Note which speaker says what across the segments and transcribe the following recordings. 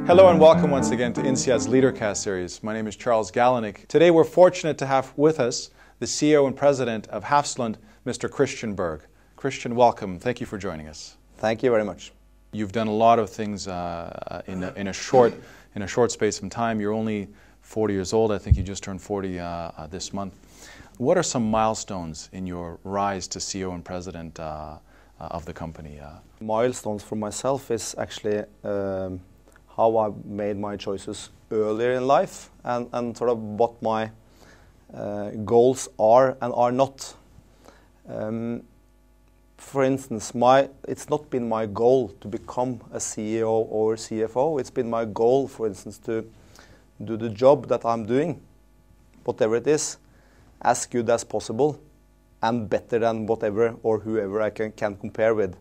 Speaker 1: Hello and welcome once again to INSEAD's LeaderCast series. My name is Charles Gallenick. Today we're fortunate to have with us the CEO and President of Hafslund, Mr. Christian Berg. Christian, welcome. Thank you for joining us.
Speaker 2: Thank you very much.
Speaker 1: You've done a lot of things in a short space of time. You're only 40 years old. I think you just turned 40 this month. What are some milestones in your rise to CEO and President of the company?
Speaker 2: Milestones for myself is actually how I made my choices earlier in life and sort of what my goals are and are not. For instance, it's not been my goal to become a CEO or CFO. It's been my goal, for instance, to do the job that I'm doing, whatever it is, as good as possible and better than whatever or whoever I can compare with.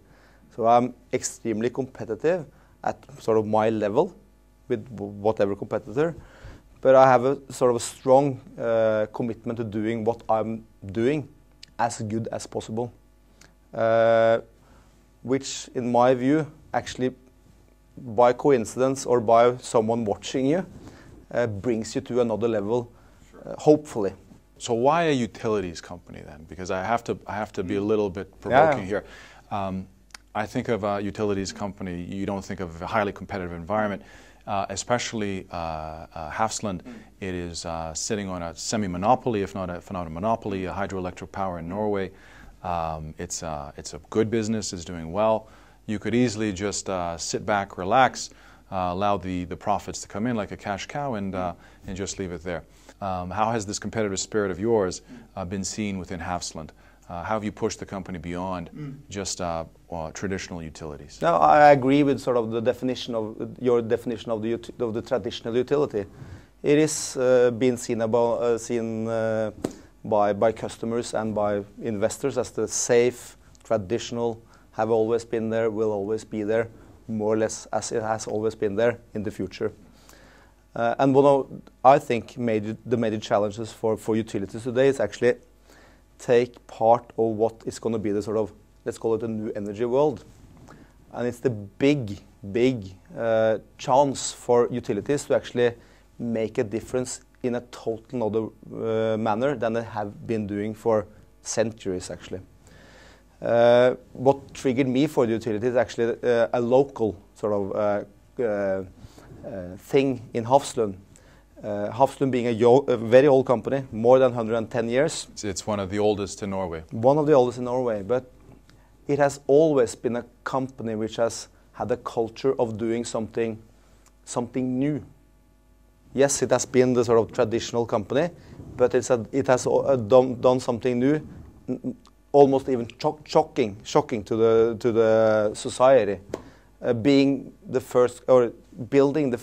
Speaker 2: So I'm extremely competitive at sort of my level with whatever competitor, but I have a sort of a strong commitment to doing what I'm doing as good as possible, which in my view actually by coincidence or by someone watching you brings you to another level, hopefully.
Speaker 1: So why a utilities company then? Because I have to be a little bit provoking here. I think of a utilities company, you don't think of a highly competitive environment, especially Hafslund. It is sitting on a semi-monopoly, if not a monopoly, a hydroelectric power in Norway. It's a good business, it's doing well. You could easily just sit back, relax, allow the profits to come in like a cash cow and just leave it there. How has this competitive spirit of yours been seen within Hafslund? How have you pushed the company beyond just traditional utilities?
Speaker 2: No, I agree with sort of the definition of your definition of the traditional utility. It is being seen by customers and by investors as the safe, traditional, have always been there, will always be there, more or less as it has always been there in the future. And one of, I think, the major challenges for utilities today is actually take part of what is going to be the sort of, let's call it a new energy world. And it's the big chance for utilities to actually make a difference in a total other manner than they have been doing for centuries, actually. What triggered me for the utilities is actually a local sort of thing in Hafslund. Hafslund being a very old company, more than 110 years.
Speaker 1: It's one of the oldest in Norway.
Speaker 2: One of the oldest in Norway, but it has always been a company which has had a culture of doing something new. Yes, it has been the sort of traditional company, but it has done something new, almost even shocking to the society, being the first or building the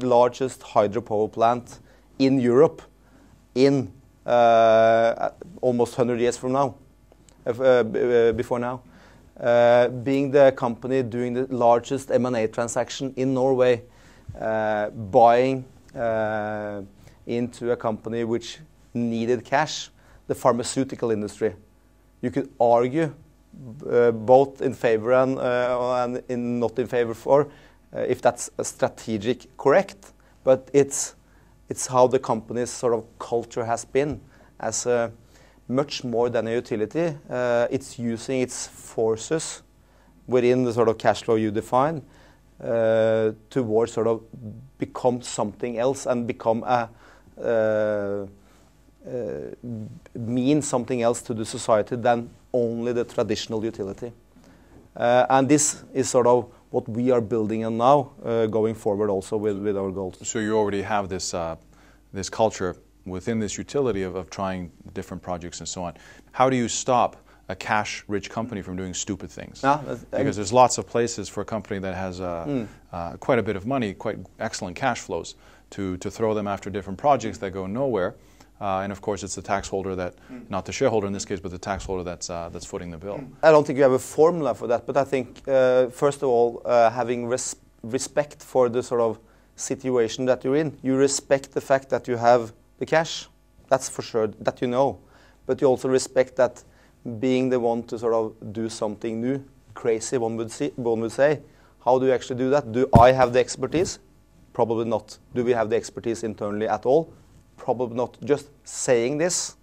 Speaker 2: largest hydropower plant in Europe in almost 100 years from now, before now. Being the company doing the largest M&A transaction in Norway, buying into a company which needed cash, the pharmaceutical industry. You could argue both in favor and in not in favor for, if that's a strategic correct, but it's how the company's sort of culture has been as much more than a utility. It's using its forces within the sort of cash flow you define towards sort of become something else and become mean something else to the society than only the traditional utility. And this is sort of what we are building on now, going forward also with our goals.
Speaker 1: So you already have this this culture within this utility of trying different projects and so on. How do you stop a cash-rich company from doing stupid things? Because there's lots of places for a company that has quite a bit of money, quite excellent cash flows, to throw them after different projects that go nowhere. And of course, it's the tax holder that, not the shareholder in this case, but the tax holder that's footing the bill.
Speaker 2: I don't think you have a formula for that, but I think, first of all, having respect for the sort of situation that you're in. You respect the fact that you have the cash. That's for sure, that you know. But you also respect that being the one to sort of do something new, crazy, one would say. How do you actually do that? Do I have the expertise? Probably not. Do we have the expertise internally at all? Probably not. Just saying this,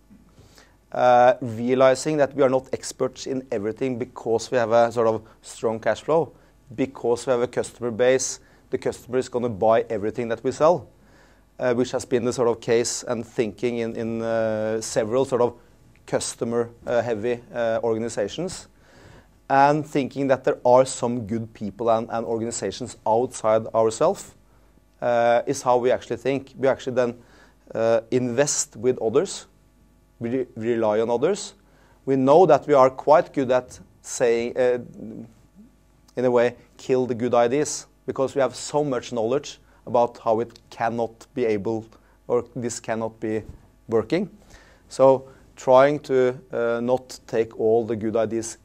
Speaker 2: realizing that we are not experts in everything because we have a sort of strong cash flow, because we have a customer base, the customer is going to buy everything that we sell, which has been the sort of case and thinking in several sort of customer-heavy organizations, and thinking that there are some good people and organizations outside ourselves is how we actually think. We actually then invest with others. We rely on others. We know that we are quite good at saying, in a way, kill the good ideas, because we have so much knowledge about how it cannot be able, or this cannot be working. So trying to not take all the good ideas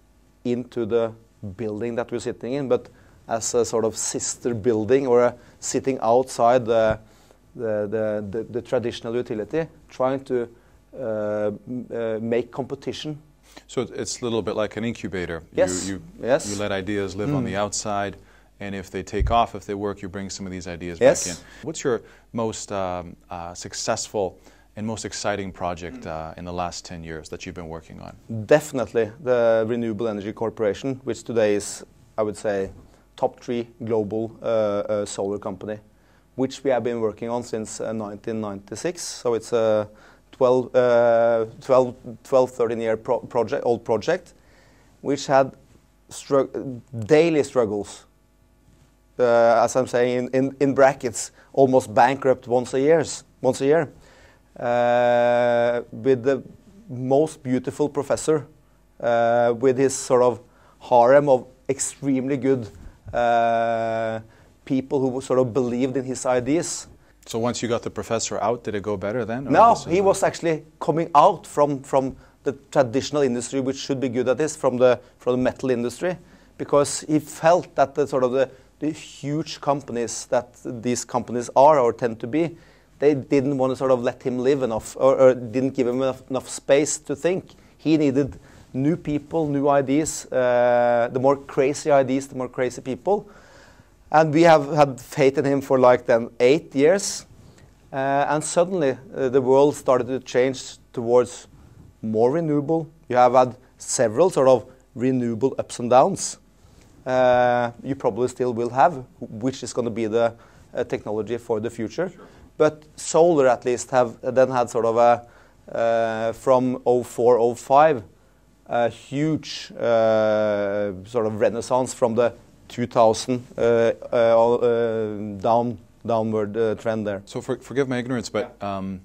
Speaker 2: into the building that we're sitting in, but as a sort of sister building, or sitting outside the traditional utility, trying to make competition.
Speaker 1: So it's a little bit like an incubator.
Speaker 2: Yes.
Speaker 1: You
Speaker 2: Yes.
Speaker 1: let ideas live on the outside, and if they take off, if they work, you bring some of these ideas
Speaker 2: Yes.
Speaker 1: back in. What's your most successful and most exciting project in the last 10 years that you've been working on?
Speaker 2: Definitely the Renewable Energy Corporation, which today is, I would say, top 3 global solar company, which we have been working on since 1996. So it's a 12, 13 year old project, which had daily struggles. As I'm saying in brackets, almost bankrupt once a year. With the most beautiful professor, with his sort of harem of extremely good people who sort of believed in his ideas.
Speaker 1: So once you got the professor out, did it go better then?
Speaker 2: No, he was actually coming out from the traditional industry, which should be good at this, from the metal industry, because he felt that the sort of the huge companies that these companies are or tend to be, they didn't want to sort of let him live enough, or didn't give him enough space to think. He needed new people, new ideas, the more crazy ideas, the more crazy people. And we have had faith in him for like then 8 years. And suddenly the world started to change towards more renewable. You have had several sort of renewable ups and downs. You probably still will have, which is going to be the technology for the future. Sure. But solar at least have then had sort of a, from 04, 05, a huge sort of renaissance from the 2000 downward trend there.
Speaker 1: So forgive my ignorance, but I mean,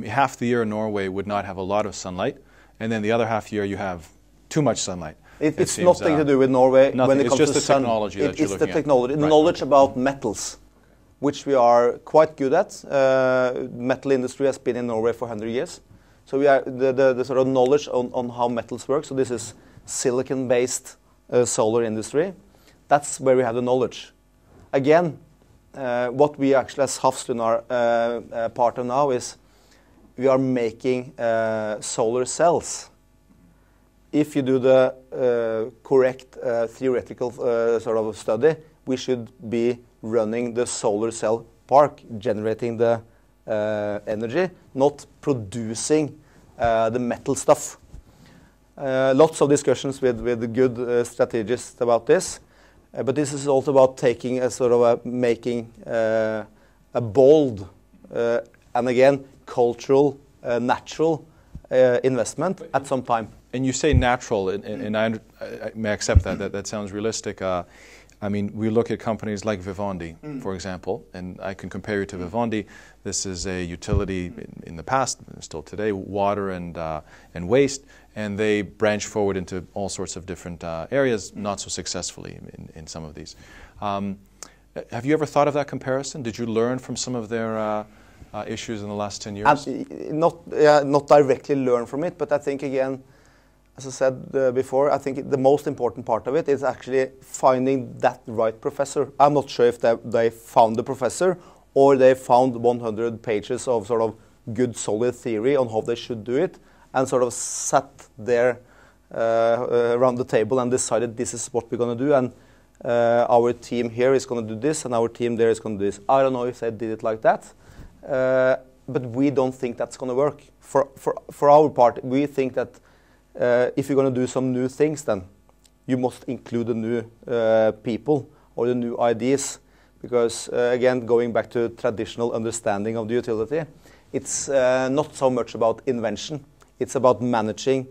Speaker 1: half the year in Norway would not have a lot of sunlight, and then the other half year you have too much sunlight.
Speaker 2: It's nothing to do with Norway
Speaker 1: when it comes to sun. It's just the technology that you're looking at.
Speaker 2: It's the technology, knowledge about metals, which we are quite good at. Metal industry has been in Norway for 100 years. So we are the sort of knowledge on how metals work. So this is silicon-based solar industry. That's where we have the knowledge. Again, what we actually as Hafslund are part of now is we are making solar cells. If you do the correct theoretical sort of study, we should be running the solar cell park, generating the energy, not producing the metal stuff. Lots of discussions with good strategists about this. But this is also about taking a sort of making a bold and again cultural, natural investment at some time.
Speaker 1: And you say natural, and I may accept that. That sounds realistic. I mean, we look at companies like Vivendi, for example, and I can compare you to Vivendi. This is a utility in the past, still today, water and waste, and they branch forward into all sorts of different areas, not so successfully in some of these. Have you ever thought of that comparison? Did you learn from some of their issues in the last 10 years?
Speaker 2: Not directly learn from it, but I think, again, as I said before, I think the most important part of it is actually finding that right professor. I'm not sure if they found the professor or they found 100 pages of sort of good solid theory on how they should do it, and sort of sat there around the table and decided this is what we're going to do, and our team here is going to do this, and our team there is going to do this. I don't know if they did it like that, but we don't think that's going to work. For our part, we think that if you're going to do some new things, then you must include the new people or the new ideas, because again, going back to traditional understanding of the utility, it's not so much about invention. It's about managing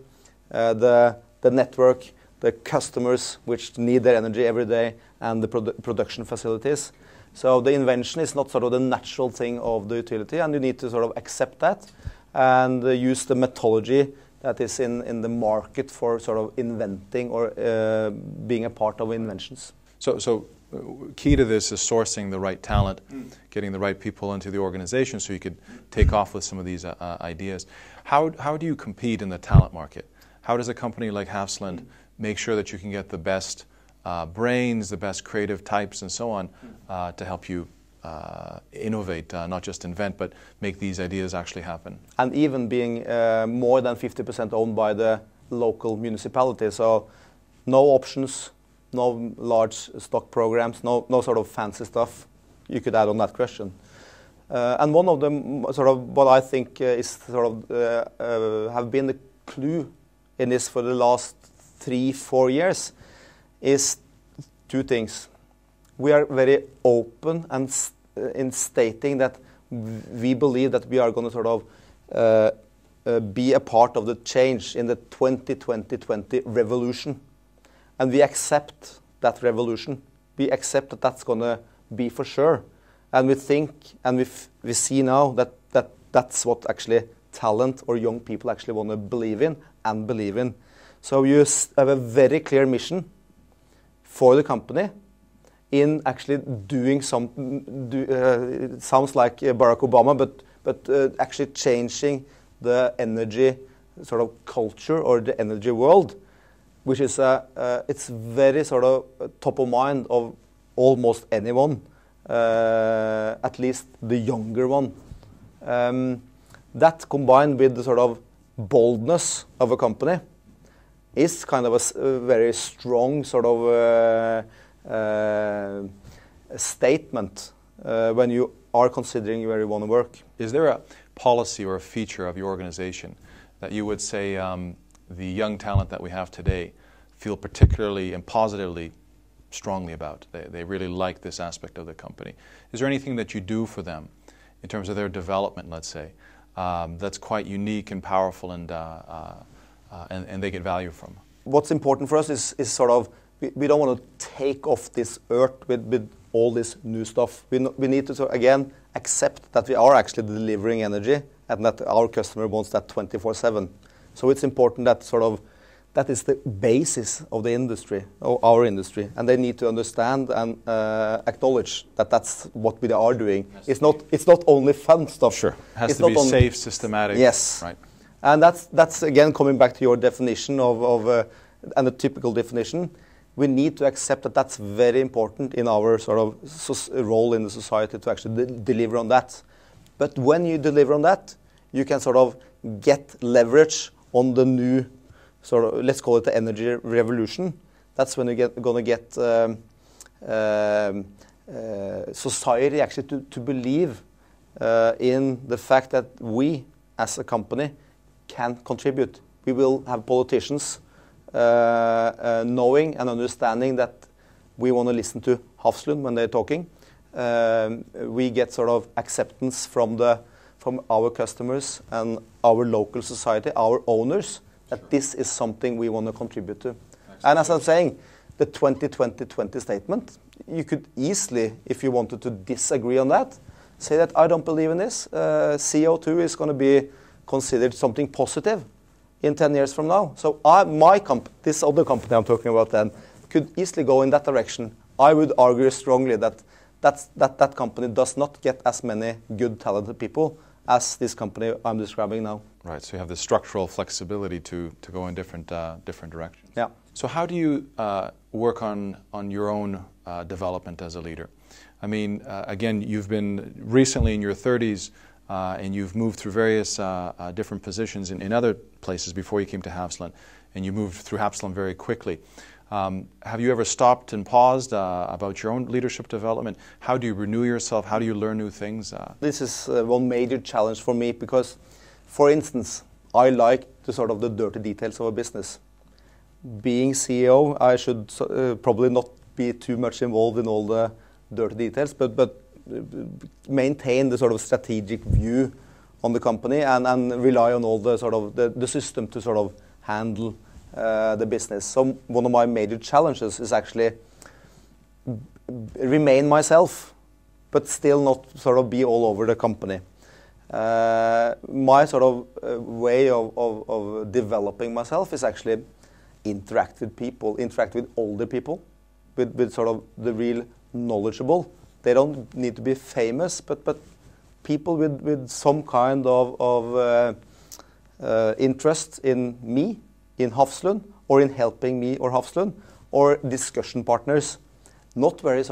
Speaker 2: the network, the customers which need their energy every day, and the production facilities. So the invention is not sort of the natural thing of the utility, and you need to sort of accept that and use the methodology that is in the market for sort of inventing or being a part of inventions.
Speaker 1: So key to this is sourcing the right talent, getting the right people into the organization so you could take off with some of these ideas. How do you compete in the talent market? How does a company like Hafslund make sure that you can get the best brains, the best creative types and so on to help you innovate, not just invent, but make these ideas actually happen?
Speaker 2: And even being more than 50% owned by the local municipality, so no options, no large stock programs, no sort of fancy stuff you could add on that question. And one of them, sort of what I think is sort of have been the clue in this for the last 3-4 years, is two things. We are very open and in stating that we believe that we are going to sort of be a part of the change in the 2020 revolution. And we accept that revolution. We accept that that's going to be for sure. And we think, and we see now that's what actually talent or young people actually want to believe in and believe in. So you have a very clear mission for the company in actually doing it sounds like Barack Obama, but actually changing the energy sort of culture or the energy world, which is it's very sort of top of mind of almost anyone, at least the younger one. That combined with the sort of boldness of a company is kind of a very strong sort of statement when you are considering where you want to work.
Speaker 1: Is there a policy or a feature of your organization that you would say the young talent that we have today feel particularly and positively strongly about? They really like this aspect of the company. Is there anything that you do for them in terms of their development, let's say, that's quite unique and powerful and they get value from?
Speaker 2: What's important for us is sort of, we don't want to take off this earth with all this new stuff. We need to, again, accept that we are actually delivering energy and that our customer wants that 24/7. So it's important that sort of, that is the basis of the industry, of our industry, and they need to understand and acknowledge that that's what we are doing. It's not only fun stuff.
Speaker 1: Sure, it has to be safe, systematic.
Speaker 2: Yes,
Speaker 1: right.
Speaker 2: And that's again coming back to your definition of and the typical definition. We need to accept that that's very important in our sort of role in the society to actually deliver on that. But when you deliver on that, you can sort of get leverage on the new sort of, let's call it the energy revolution. That's when you're going to get society actually to believe in the fact that we as a company can contribute. We will have politicians knowing and understanding that we want to listen to Hafslund when they're talking. We get sort of acceptance from our customers and our local society, our owners, that this is something we want to contribute to. And as I'm saying, the 2020 statement, you could easily, if you wanted to disagree on that, say that I don't believe in this. CO2 is going to be considered something positive in 10 years from now. So this other company I'm talking about then could easily go in that direction. I would argue strongly that that company does not get as many good talented people as this company I'm describing now.
Speaker 1: Right, so you have the structural flexibility to go in different directions.
Speaker 2: Yeah.
Speaker 1: So how do you work on your own development as a leader? I mean, again, you've been recently in your 30s and you've moved through various different positions in other places before you came to Hafslund, and you moved through Hafslund very quickly. Have you ever stopped and paused about your own leadership development? How do you renew yourself? How do you learn new things?
Speaker 2: This is one major challenge for me because, for instance, I like the dirty details of a business. Being CEO, I should probably not be too much involved in all the dirty details, but maintain the strategic view on the company and rely on all the system to handle the business. So one of my major challenges is actually remain myself, but still not be all over the company. My way of developing myself is actually interact with people, interact with older people, with the real knowledgeable. They don't need to be famous, but people with some kind of interest in me, in Hafslund, or in helping me or Hafslund, or discussion partners. Not very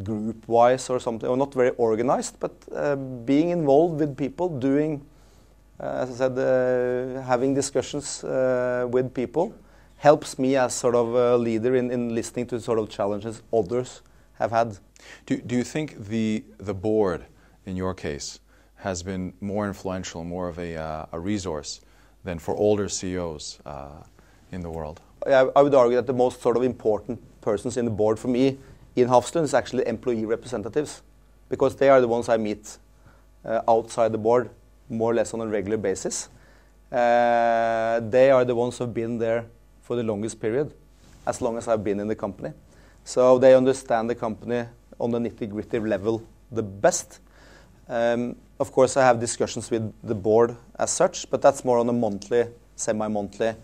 Speaker 2: group-wise or something, or not very organized, but being involved with people, doing, as I said, having discussions with people helps me as a leader in listening to challenges others have had.
Speaker 1: Do you think the board, in your case, has been more influential, more of a resource than for older CEOs in the world?
Speaker 2: I would argue that the most important persons in the board for me in Hafslund is actually employee representatives, because they are the ones I meet outside the board more or less on a regular basis. They are the ones who have been there for the longest period, as long as I've been in the company. So they understand the company on the nitty-gritty level the best. Of course, I have discussions with the board as such, but that's more on a monthly, semi-monthly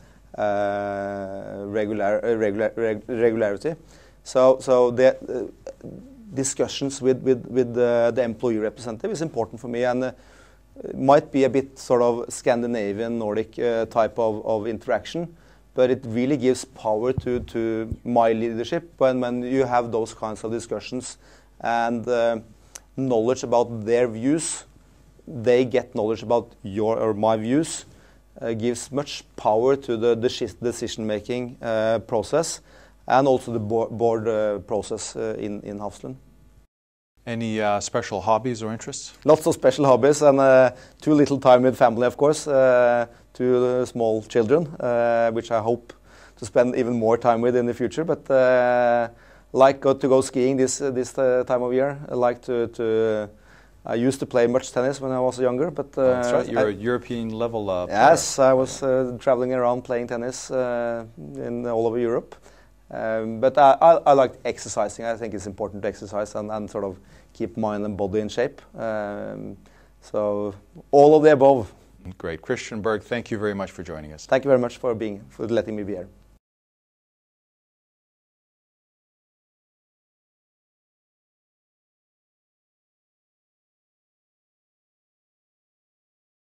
Speaker 2: regularity. So the discussions with the employee representative is important for me, and might be a bit Scandinavian, Nordic type of interaction, but it really gives power to my leadership when you have those kinds of discussions and knowledge about their views. They get knowledge about your or my views, gives much power to the decision-making process, and also the board process in Hafslund.
Speaker 1: Any special hobbies or interests?
Speaker 2: Lots of special hobbies, and too little time with family, of course. Two small children, which I hope to spend even more time with in the future. But like to go skiing this time of year. I like I used to play much tennis when I was younger, but
Speaker 1: that's right. You're a European level player.
Speaker 2: Yes, I was traveling around playing tennis in all over Europe. But I like exercising. I think it's important to exercise and keep mind and body in shape. So all of the above.
Speaker 1: Great. Christian Berg, thank you very much for joining us.
Speaker 2: Thank you very much for letting me be here.